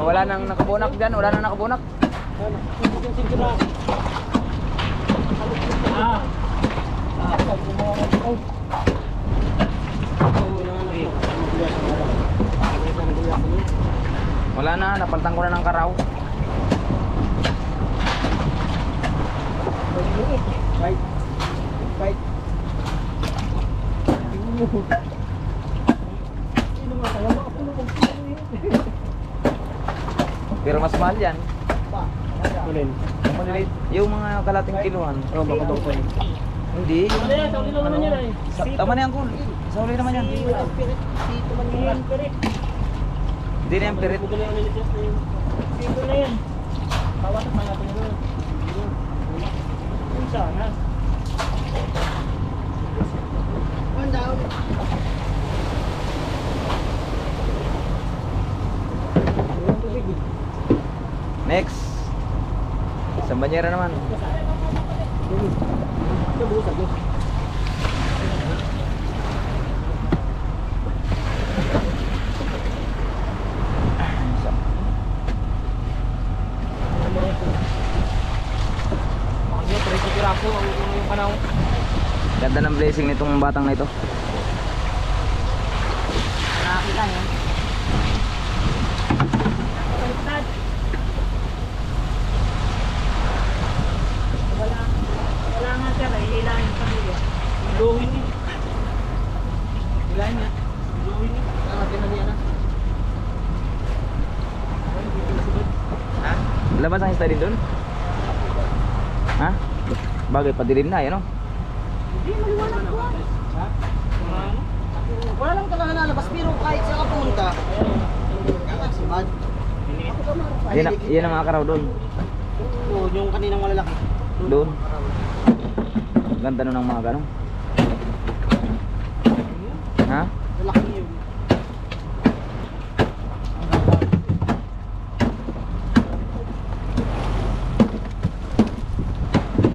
Wala nang nakabunak dyan, wala nang nakabunak. Wala na, napaltan ko na ng karaw. Bite. Bite. Pero mas mahal yan. Alin? Maliliit. Yung mga kalating kiluhan. Oh, baka daw po yun. Hindi. Sa uli naman yan ay. Tama na yan, Kul. Sa uli naman yan. Dito man yan. Hindi na yan pirit. Dito na yan. Bawasan pa natin yun. Yung sana. One down. Next. Isang banyera naman. Ito bukas ako. Ganda ng blessing nitong batang na ito. Nakakita niyo. Wala nga siya, naiilahin yung pamilya. Luhin niya. Ilahin niya. Luhin niya. Nakakita na niya na. Ha? Labas ang study doon? Ha? Bagay, padilim na, yan o. Hindi, maliwanag ko. Ha? Wala lang talaga nalabas, pero kahit saan ka pumunta. Kakasiman. Yan ang mga karaw doon. Oo, yung kaninang malalaki. Doon. Ganda nun ng mga ganong. Ha? Lalaki yun.